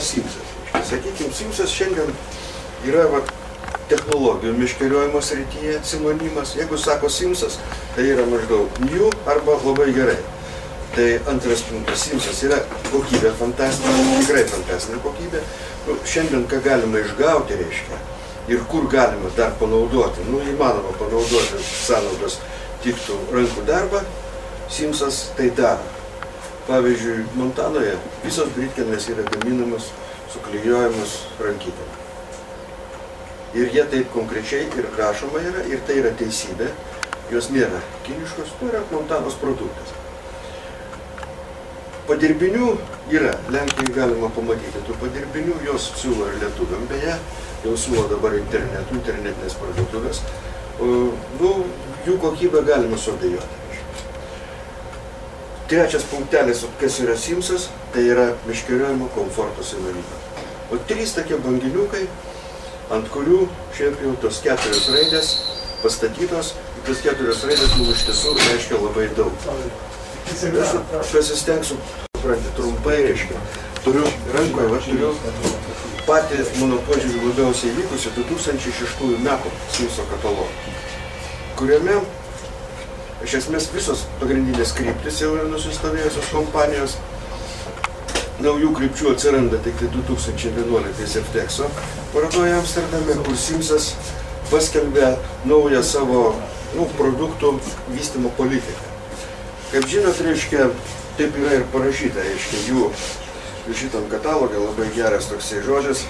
Simsas? Sakykime, Simsas šiandien yra technologijų meškeriojimo srityje sinonimas. Jeigu sako Simsas, tai yra maždaug new arba labai gerai. Tai antras punktas, Simsas yra kokybė fantastinė, tikrai fantastinė kokybė. Šiandien ką galima išgauti, reiškia, ir kur galima dar panaudoti, įmanoma panaudoti sąnaudos tiktų rankų darbą, Simsas tai daro. Pavyzdžiui, Montanoje visos britkelnės yra gaminamas, suklijuojamas rankytėm. Ir jie taip konkrečiai ir rašoma yra, ir tai yra teisybė, jos nėra kiniškos, tai yra Montanos produktas. Padirbinių yra, Lenkijoje galima pamatyti tų padirbinių, jos siūlo ir lietuviam, beje, jau siūlo dabar internetinės parduotuvės, jų kokybę galima suabejoti. Trečias punktelis, kas yra Simsas, tai yra meškeriojimo komforto sinonimas. O 3 tokie banginiukai, ant kurių šiaip jau tos 4 raidės pastatytos, tos 4 raidės iš tiesų reiškia labai daug. Aš pasistengsiu, trumpai reiškia. Turiu rankoje, turiu patį, mano požiūrį, labiausiai vykusi 2006 metų Simso katalogą, kuriame iš esmės visos pagrindinės kryptis jau yra nusistovėjusios kompanijos. Naujų krypčių atsiranda tik 2011 FTEXO parodoje Amsterdame, kur Simsas paskelbė naują savo produktų vystymo politiką. Kaip žinot, reiškia, taip yra ir parašyta, reiškia, jų šitam katalogė labai geras toksai žodžias,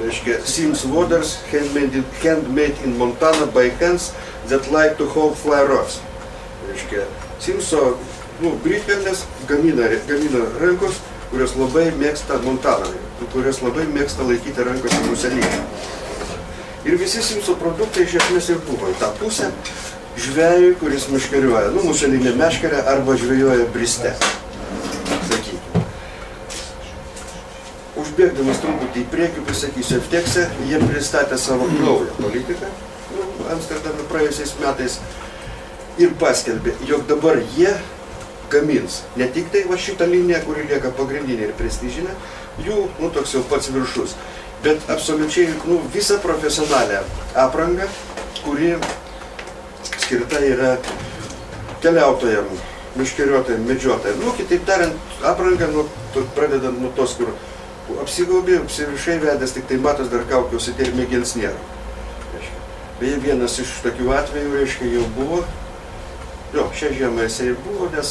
reiškia, Sims Waters handmade in Montana by hands that like to hold fly rods. Reiškia, Simso britkelnės gamina rankos, kurios labai mėgsta Montanoje, kurios labai mėgsta laikyti rankose muselinį. Ir visi Simso produktai iš esmės ir buvo į tą pusę žvejui, kuris meškeriuoja, muselinė meškerė arba žvejoja briste, sakykime. Užbėgdamas truputį į priekį, pasakysiu, FTEX'e, jie pristatė savo naują politiką, Amsterdame praėjusiais metais, ir paskelbė, jog dabar jie gamins ne tik tai šitą liniją, kuri lieka pagrindinė ir prestižinė, jų, toks jau pats viršus, bet absoliučiai, visą profesionalią aprangą, kuri skirta yra keliautojam, meškeriuotojam, medžiotojam. Kitaip tariant, apranga, pradedant nuo tos, kur apsigaubi, apsirišai vedęs, tik tai matos dar kaukiausi ir mėgins nėra. Beje, vienas iš tokių atvejų, reiškia, jau buvo. Šią žiemą jisai buvo, nes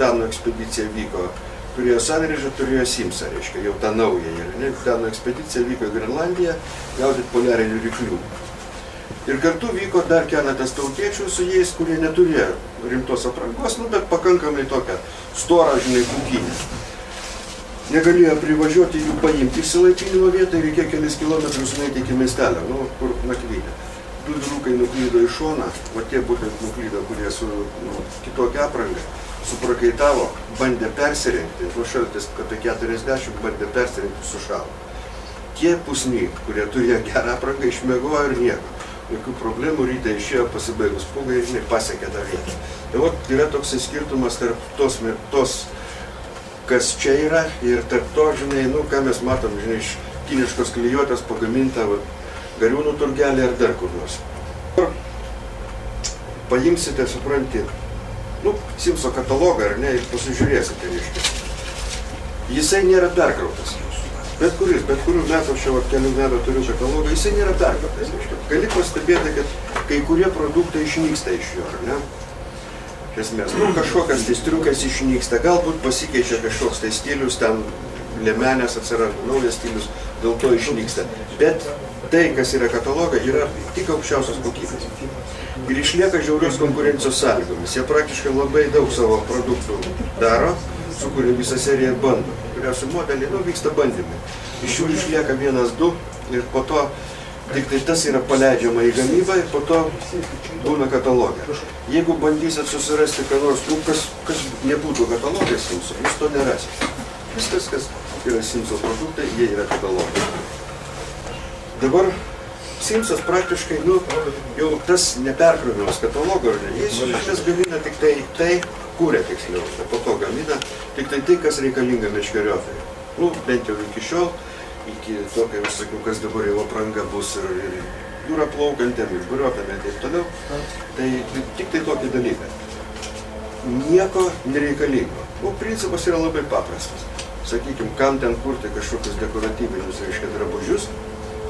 Danų ekspedicija vyko, turėjo Sanryžą, turėjo Simsą, reiškia, jau tą naują. Ir Danų ekspedicija vyko į Grenlandiją, gaudyti poliarinių ryklių. Ir kartu vyko dar keletas tautiečių su jais, kurie neturėjo rimtos aprangos, bet pakankamai tokią storą, būkinę. Negalėjo privažiuoti jų paimti išsilaipinimo vietą ir reikėjo kelis kilometrus nueiti iki miestelio, kur nakvynė. 2 vyrukai nuklydo į šoną, tie būtent nuklydo, kurie su kitokia apranga, suprakaitavo, bandė persirengti, šaltis apie 40, bandė persirengti, sušalo. Tie pusniai, kurie turėjo gerą aprangą, išmiegojo ir nieko. Jokių problemų, ryte išėjo, pasibaigus pūgai, pasiekė tą vietą. Tai yra toks skirtumas tarp tos, kas čia yra, ir tarp to, ką mes matom, iš kiniškos klijuotės pagaminta Gariūnų turgelį ar dar kur nors. Paimsite, supranti, Simso katalogą, ar ne, ir pasižiūrėsite, reiškia. Jisai nėra perkrautas. Bet kurių metų, aš jau kelių metų turiu katalogą, jisai nėra perkrautas, reiškia. Gali pastebėti, kad kai kurie produktai išnyksta iš jo, ar ne? Iš esmės, kažkokias tai striukas išnyksta, galbūt pasikeičia kažkoks tai stilius, ten liemenės atsiranda, naujas stilius, dėl to išnyksta. Bet tai, kas yra kataloga, yra tik aukščiausios kokybės. Ir išlieka žiaurios konkurencijos sąlygomis. Jie praktiškai labai daug savo produktų daro, sukuria visą seriją bandų. Kuriausių modeliai, vyksta bandymai. Iš jų išlieka 1-2 ir po to tik tai tas yra paleidžiama į gamybą ir po to būna katalogė. Jeigu bandysit susirasti ką nors, kas nebūtų katalogės Simso, jūs to nerasite. Viskas, kas yra Simso produktai, jie yra katalogai. Dabar Simsas praktiškai, jau tas neperkrovimas katalogo, jis gamina tik tai, kūrė tiksliau, po to gamina tik tai, kas reikalinga meškeriuotojai. Nu, bent jau iki šiol, iki to, kai aš sakiau, kas dabar jau apranga bus ir jūra plaukantėm, ir buriuotėm ir taip toliau, tai tik tai tokie dalykai. Nieko nereikalingo. Nu, principas yra labai paprastas. Sakykime, kam ten kurti kažkokius dekoratyvinius, reiškia, drabužius,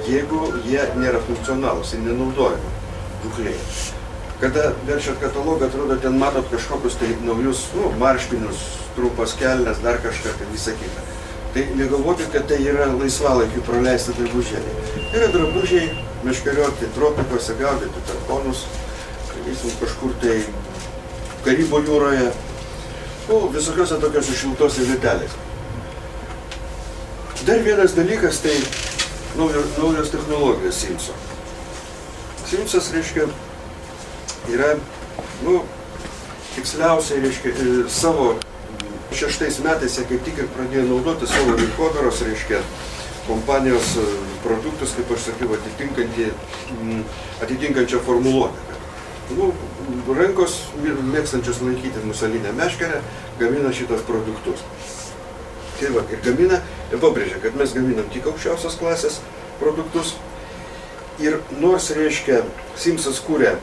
jeigu jie nėra funkcionalūs ir nenaudojami žūklėje. Kada verčiat katalogą, atrodo, ten matot kažkokius tai naujus, marškinius, trumpas kelnes, dar kažką, tai visą kitą. Tai negalvokit, kad tai yra laisvalaikiu praleisti drabužėliai. Tai yra drabužiai meškerioti tropikuose, gaudyti tarponus, kažkur tai Karibų jūroje, visokiose tokiose šiltose vietelėse. Dar vienas dalykas, tai naujos technologijos Simso. Simsas, reiškia, yra, tiksliausiai, reiškia, savo 6 metais jie kaip tik ir pradėjo naudoti savo rinkodaros, reiškia, kompanijos produktus, kaip aš sakiau, atitinkančią formuluotę. Rankos mėgstančios laikyti muselinę meškerę gamina šitos produktus. Tai va, ir gamina, ir pabrėžia, kad mes gaminam tik aukščiausios klasės produktus. Ir nors, reiškia, Simsas kūrė,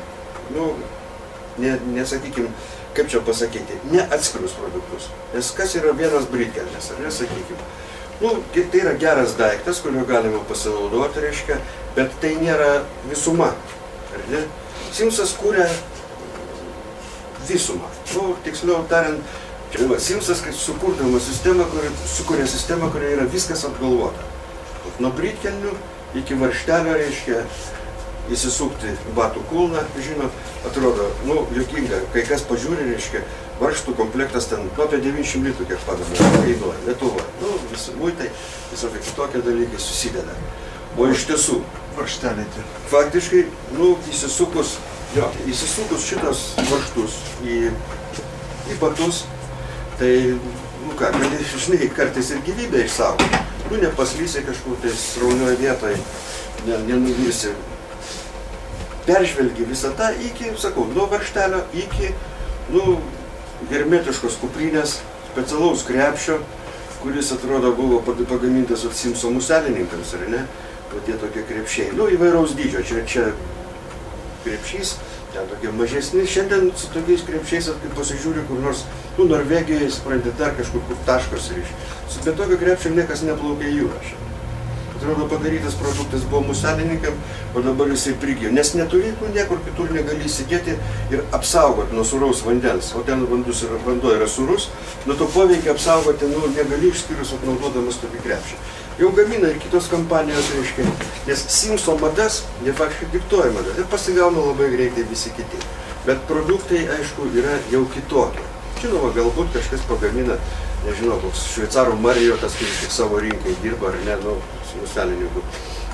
nesakykim, kaip čia pasakyti, ne atskirus produktus. Nes kas yra vienas britkelnes, ar nesakykim. Tai yra geras daiktas, kurio galima pasinaudoti, reiškia, bet tai nėra visuma, ar ne? Simsas kūrė visumą. Tiksliau tariant, Simsas sukūrė sistemą, kurioje yra viskas apgalvota. Nuo britkelnių iki varštelio, reiškia, įsisukti batų kulną, žinot, atrodo, juokinga, kai kas pažiūri, reiškia, varžtų komplektas ten apie 900 litų, kiek padama, kainuoja, Lietuvoje. Visi muitai, visokie kitokie dalykai susideda. O iš tiesų, faktiškai, įsisukus šitas varžtus į batus, tai, gali, žinai, kartais ir gyvybę išsaugoti. Nepaslysi kažkur tai sraunioje vietoje, nenuvirsi. Peržvelgi visą tą iki, sakau, nuo varžtelio iki, hermetiškos kuprinės, specialaus krepšio, kuris, atrodo, buvo pagamintas Simso muselininkams, ar ne? Tie tokie krepšiai, įvairaus dydžio, čia krepšys, ten tokie mažesni, šiandien su tokiais krepšiais, kai pasižiūri kur nors, Norvegijoje, supranti, dar kažkur taškos ryšį. Be tokio krepšio niekas neplaukia į jūrą. Atrodo, padarytas produktas buvo muselininkam, o dabar jisai prigijo, nes neturi, niekur kitur negali įsidėti ir apsaugoti nuo sūraus vandens, o ten vanduo yra sūrus, nuo to poveikia apsaugoti negali išskyrus atnaudodamas tokį krepšį. Jau gamina ir kitos kompanijos, reiškia, nes Simso madas, jie faktiškai diktuoja madas ir pasigauna labai greitai visi kiti. Bet produktai, aišku, yra jau kitokie. Žinoma, galbūt kažkas pagamina, nežinau, koks šveicarų Marijotas, kuris tik savo rinkai dirba, ar ne,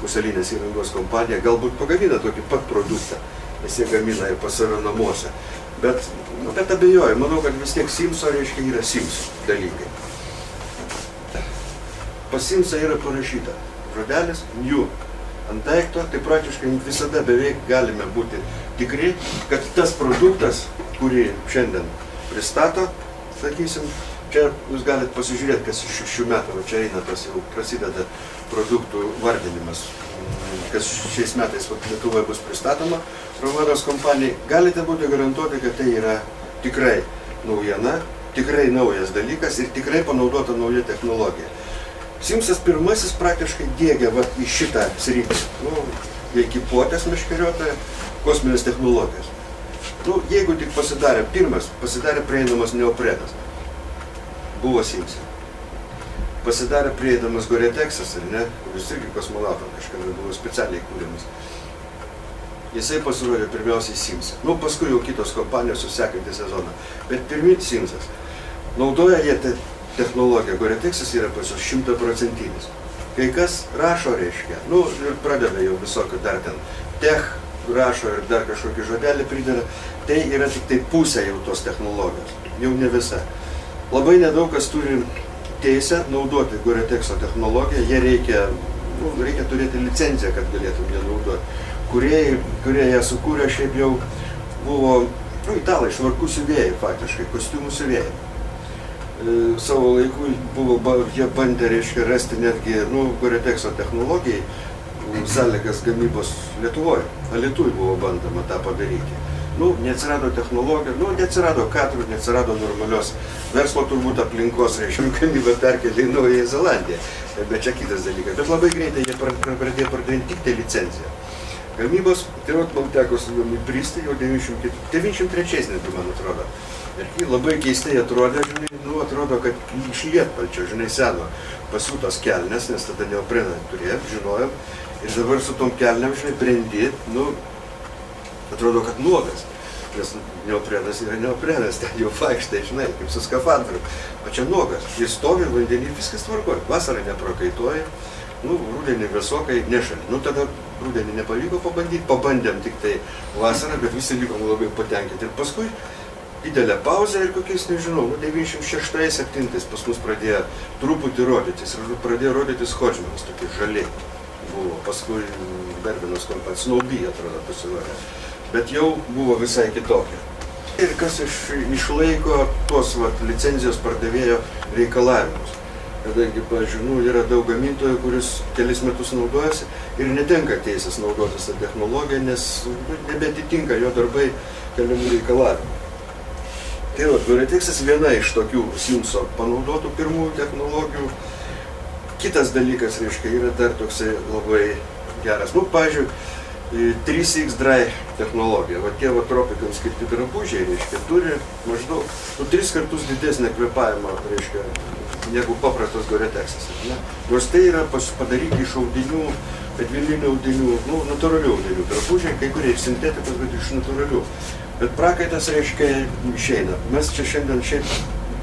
muselinės įrangos kompanija, galbūt pagamina tokį pat produktą, nes jie gamina ir pas save namuose. Bet abejoju, manau, kad vis tiek Simso, reiškia, yra Simso dalykai. Pas Simsą yra parašyta žodelis new ant daikto, tai praktiškai visada beveik galime būti tikri, kad tas produktas, kurį šiandien pristato, sakysim, čia jūs galite pasižiūrėti, kas iš šių metų, čia eina tas jau prasideda produktų vardinimas, kas šiais metais Lietuvoje bus pristatoma Romados kompanijai, galite būti garantuoti, kad tai yra tikrai naujiena, tikrai naujas dalykas ir tikrai panaudota nauja technologija. Simsas pirmasis praktiškai diegia į šitą sritį, ekipuotės meškeriotoją, kosminės technologijas. Jeigu tik pasidarė prieinamas neoprenas, buvo Simse. Pasidarė prieinamas Gore-Texas, ar ne, kuris irgi kosmonautam kažkada buvo specialiai kūrimas. Jisai pasirodė pirmiausiai Simse. Paskui jau kitos kompanijos susekantį sezoną. Bet pirmin Simsas. Naudoja jie technologija, Gore-Texas yra pas jos 100%. Kai kas rašo, reiškia, ir pradeda jau visokio dar ten tech rašo ir dar kažkokį žodelį prideda, tai yra tik tai pusė jau tos technologijos, jau ne visa. Labai nedaug kas turi teisę naudoti Gore-Texo technologiją, jie reikia turėti licenciją, kad galėtum ją naudoti. Kurie ją sukūrė, šiaip jau buvo italai, švarkų siuvėjai faktiškai, kostiumų siuvėjai. savo laiku jie bandė, reiškia, rasti netgi, Goretekso technologijai sąlygas gamybos Lietuvoje. Alytuj buvo bandama tą padaryti. Neatsirado technologija, neatsirado kadrų, neatsirado normalios verslo turbūt aplinkos, reiškia, gamybą perkelė į Naująją Zelandiją. Bet čia kitas dalykas. Bet labai greitai jie pradėjo pardavinti tik tai licenciją. Gamybos, tai man teko su jomis bristi jau 93 netgi, man atrodo. Ir labai keistai atrodė, atrodo, kad iš lietpalčio, seno pasiūtos kelnes, nes tada neopreną turėjom, žinojom. Ir dabar su tom kelniam, brendi, atrodo, kad nuogas. Nes neoprenas yra neoprenas, ten jau vaikštai, kaip su skafandru. O čia nuogas. Jis stovi vandenį, viskas tvarkoja. Vasarą neprakaituoja, rudenį vėsokai nešali. Tada rudenį nepavyko pabandyti, pabandėm tik tai vasarą, bet visi likom labai patenkinti. Ir paskui didelę pauzę ir kokiais, 96-97 pas mus pradėjo truputį rodytis. Ir pradėjo rodytis Hodžmanas, tokie žaliai buvo. Paskui Berbinos kompanija, Snauby, atrodo, pasirodė. Bet jau buvo visai kitokia. Ir kas išlaiko tuos licenzijos pardavėjo reikalavimus. Kadangi, pavyzdžiui, yra daug gamintojų, kuris kelis metus naudojasi ir netenka teisės naudotis tą technologiją, nes nebetitinka jo darbai keliamų reikalavimų. Tai Goretexas viena iš tokių Simso panaudotų pirmųjų technologijų. Kitas dalykas, reiškia, yra dar toksai labai geras. Pavyzdžiui, 3X Dry technologija. Tie tropikams skirti drabužiai, reiškia, turi maždaug 3 kartus didesnę kvėpavimą, reiškia, negu paprastas Goretexas. Nors tai yra padaryti iš audinių, medvilninių audinių, natūralių audinių drabužiai, kai kurie iš sintetikos, bet iš natūralių. Bet prakaitas, reiškia, išeina. Mes čia šiandien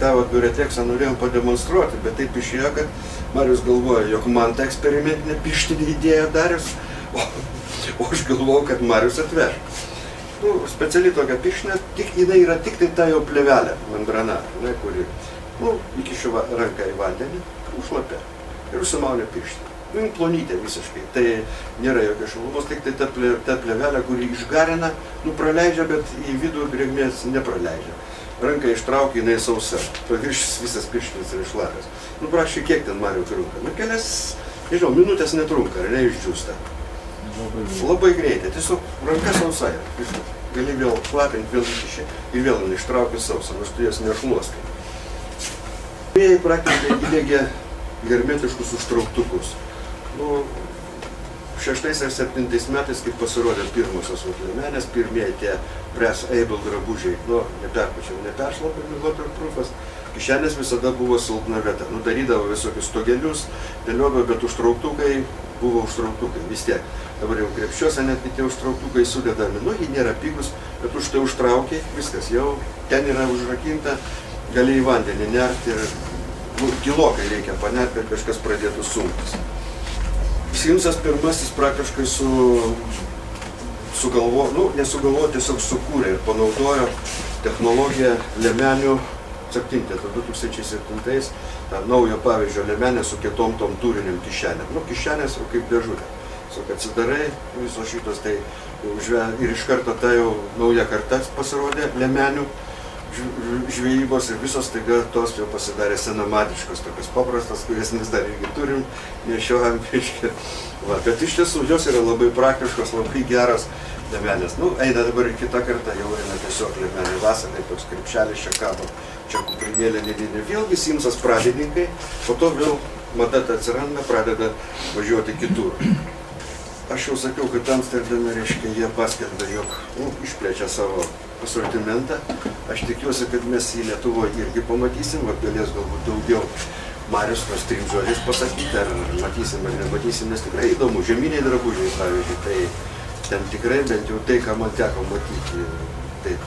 tą Goretexą norėjom pademonstruoti, bet taip išėjo, kad Marius galvoja, jog man tą eksperimentinę pirštinę idėją darius, o aš galvojau, kad Marius atveš. Speciali tokia pirštinė, jinai yra tik tai ta jau plėvelė, membrana, kuri, iki šio ranką į vandenį, užlapė ir užsimaunė pirštinę. Plonytė visiškai, tai nėra jokios šilumos, tik tai ta plėvelė, kuri išgarina, praleidžia, bet į vidų drėgmės nepraleidžia. Ranką ištraukia, jinai sausa, paviršis visas pirštinis yra šlapias. Prašai, kiek ten Mariau trunka? Kelias, minutės netrunka, ar ne, išdžiūsta. Labai greitai, tiesiog ranka sausai. Gali vėl šlapinti, vėl išiši ir vėl ištraukti sausą, nors tu jas nešluoskai. Jie praktiškai įdėgė hermetiškus užtrauktukus. 6 ar 7 metais, kai pasirodė pirmosios liemenės, pirmieji tie Press Able drabužiai, neperšlapami, waterproofas, kišenės visada buvo silpna vieta. Darydavo visokius stogelius, dėliodavo, bet užtrauktukai buvo užtrauktukai vis tiek. Dabar jau krepšiuose netgi tie užtrauktukai sudedami. Jie nėra pigus, bet už tai užtraukiai, viskas jau ten yra užrakinta, gali į vandenį nerti ir gilokai reikia panerti, kad kažkas pradėtų sunktis. Simsas pirmasis praktiškai nesugalvojo, tiesiog sukūrė ir panaudojo technologiją liemenių 2007 tą naujo pavyzdžio liemenę su kietom tom turiniam kišenėm. Kišenės jau kaip dėžutė. Tiesiog atsidarai visos šitos, tai ir iš karto ta jau nauja karta pasirodė liemenių žvejybos ir visos taiga tos jau pasidarė senamadiškos, tokios paprastas, kurias mes dar irgi turim, nešiojam, bet iš tiesų jos yra labai praktiškos, labai geros liemenės. Eina dabar ir kita karta, jau eina tiesiog liemenė vasarai, toks krepšelis čia kabo, čia kuprinėlė nedinė. Vėlgi Simsas pradininkai, po to vėl mada atsiranda, pradeda važiuoti kitur. Aš jau sakiau, kad Amsterdame, reiškia, jie paskelbė, jog išplečia savo asortimentą. Aš tikiuosi, kad mes jį Lietuvoje irgi pamatysim, galės galbūt daugiau Marius tos 3 žodžiais pasakyti, ar matysim ar nematysim, nes tikrai įdomu. Žieminiai drabužiai, pavyzdžiui, tai ten tikrai bent jau tai, ką man teko matyti, taip,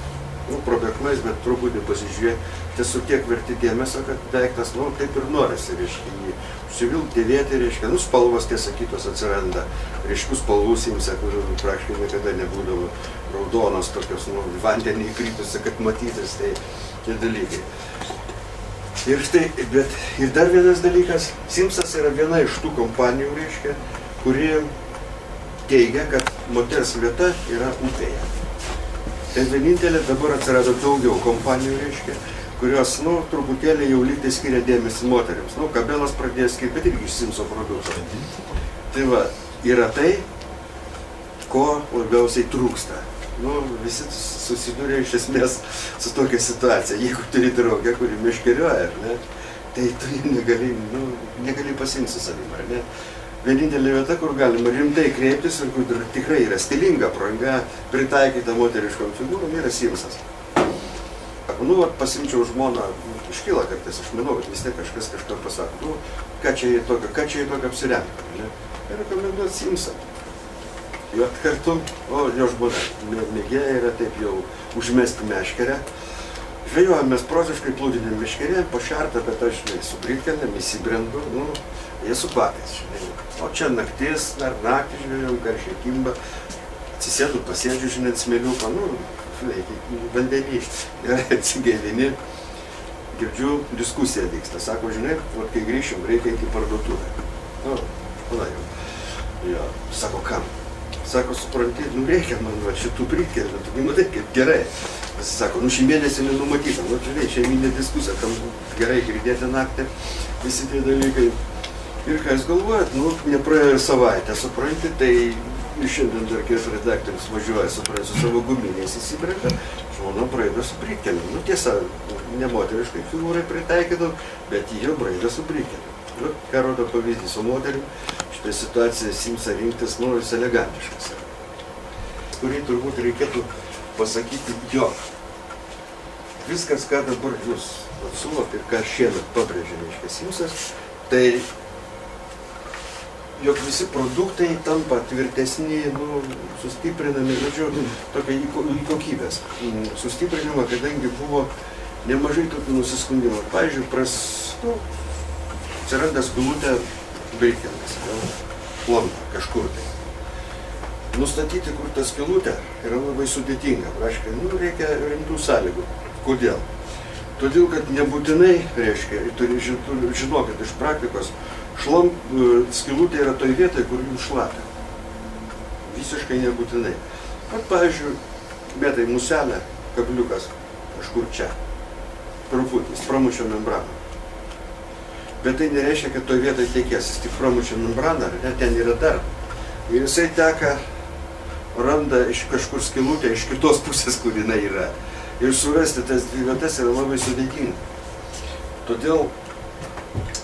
probėgmais, bet truputį pasižiūrėti, tiesiog tiek verti dėmesio, kad daiktas, taip ir norisi, reiškia, jį užsivilti, dėvėti, reiškia, spalvos tiesa kitos atsiranda, ryškių spalvų Simse, kurių praktiškai niekada nebūdavo raudonos, tokios, vandenį įkritusi, kad matytis, tai tie dalykai. Ir štai, bet ir dar vienas dalykas, Simsas yra viena iš tų kompanijų, reiškia, kuri teigia, kad moters vieta yra upėje. Tai vienintelė, dabar atsirado daugiau kompanijų, reiškia, kurios, nu, truputėlį jau lyg tai skiria dėmesį moteriams. Nu, Kabelas pradėjo skirti, bet irgi iš Simso produkto. Tai va, yra tai, ko labiausiai trūksta. Nu, visi susidūrė iš esmės su tokia situacija. Jeigu turi draugę, kuri meškerioja, ar ne, tai tu negali pasiimti su savim, ar ne. Vienintelė vieta, kur galima rimtai kreiptis ir kur tikrai yra stilinga apranga, pritaikyta moteriškom figūrom, yra Simsas. Nu, pasimčiau žmoną, iškyla kartais, aš manau, kad vis tiek kažkas kažką pasako, nu, ką čia jie tokio apsirengti, ne? Ir rekomenduoti Simsą. Jo kartu, o jo žmona mėgėja yra taip jau užmesti meškerę. Žvejojamės proziškai plūdinėm meškerėm, pašertą, bet aš su britkelėm įsibrendu, nu, jie su batais, žinai. O čia naktis, dar naktį žvejojom, karšiai kimba, atsisėdu, pasėdžiu, žinai, smėliuką, nu, vandenį, atsigaivini, girdžiu, diskusija vyksta. Sako, žinai, kai grįšim, reikia eiti į parduotuvę. Nu, pana jau. Jo, sako, kam? Sako, supranti, nu reikia man šitų britkelių, tu matai, kaip gerai. Jis sako, nu šį mėnesį nenumatyta, nu žinai, šeiminė diskusija, tam gerai girdėti naktį, visi tie dalykai. Ir ką jūs galvojat, nu, nepraėjo savaitę, supranti, tai šiandien dar kies redaktorius važiuoja, supranti, su savo guminiais įsibrėka, žmona braido su britkeliu. Nu tiesa, ne moteriškai figūrai pritaikytų, bet jie braido su britkeliu. Nu, ką rodo pavyzdys su moterim, šitą situaciją Simsą rinktis, nu, jis elegantiškas yra. Kurį turbūt reikėtų pasakyti, jog viskas, ką dabar jūs siūlot ir ką šiemet pabrėžė, reiškia Simsas, tai jog visi produktai tampa tvirtesni, nu, sustiprinami, žodžiu, tokia į kokybės sustiprinimą, kadangi buvo nemažai tokių nusiskundimų. Pavyzdžiui, atsiranda skylutė britkėmis, plonta kažkur tai. Nustatyti, kur ta skylutė, yra labai sudėtinga. Praškai, nu, reikia rimtų sąlygų. Kodėl? Todėl, kad nebūtinai, reiškia, žinokit iš praktikos, skylutė yra toj vietoje, kur jums šlapia. Visiškai nebūtinai. Pat, pavyzdžiui, metai muselė, kabliukas, kažkur čia. Truputį, jis pramušia membraną. Bet tai nereiškia, kad toj vietoje tekės, jis tik pramušia membraną, ar ne, ten yra dar. Ir jisai teka, randa iš kažkur skylutę, iš kitos pusės, kur jinai yra. Ir surasti tas dvi vietas yra labai sudėtinga. Todėl,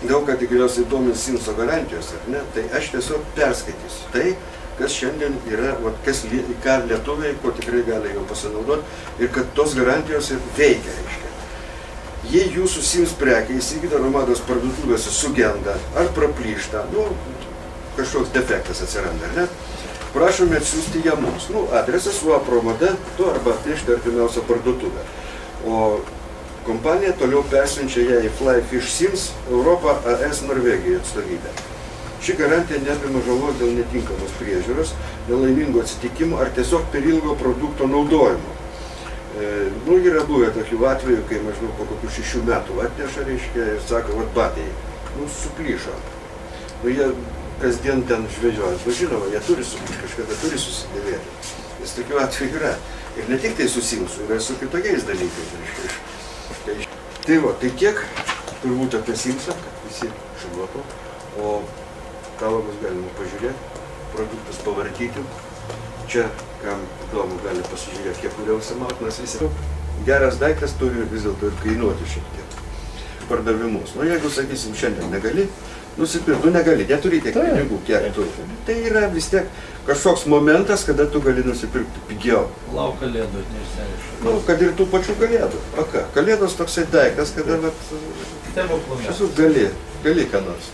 daug ką tikriausiai domins Simso garantijos, ar ne, tai aš tiesiog perskaitysiu tai, kas šiandien yra, ką lietuviai, ko tikrai gali jau pasinaudoti ir kad tos garantijos ir veikia, reiškia. Jei jūsų Sims prekia įsigyta Romados parduotuvėse sugenda ar praplyšta, nu, kažkoks defektas atsiranda, ar ne, prašome atsiųsti ją mums. Nu, adresas UAPROMADA, tu arba atnešti artimiausią parduotuvę. O kompanija toliau persiunčia ją į Flyfish Sims Europą AS Norvegijos atstovybę. Ši garantija neapima žalos dėl netinkamos priežiūros, dėl laimingo atsitikimo ar tiesiog per ilgo produkto naudojimo. Nu, yra buvę tokių atvejų, kai maždaug po kokių 6 metų atneša, reiškia, ir sako, vat batai, nu, suplyšo. Nu, jie kasdien ten žvejoja, nu, žinoma, jie turi kažkada turi susidėvėti. Nes tokių atvejų yra. Ir ne tik tai su Simsu, yra su kitokiais dalykais, reiškia. Tai va, tai tiek turbūt apie Simsą, kad visi žinotų, o kalamus galima pažiūrėti, produktus pavartyti. Čia, kam įdomu, gali pasižiūrėti, kiek kuriausia matmas visi. Geras daiktas turi vis dėlto ir kainuoti šiek tiek pardavimus. Nu, jeigu, sakysim, šiandien negali nusipirkti, tu negali, neturi tiek pinigų, kiek tu. Tai yra vis tiek kažkoks momentas, kada tu gali nusipirkti pigiau. Lauk kalėdų, neišsiaišku. Nu, kad ir tų pačių kalėdų. O ką? Kalėdos toksai daiktas, kada, vat, gali ką nors.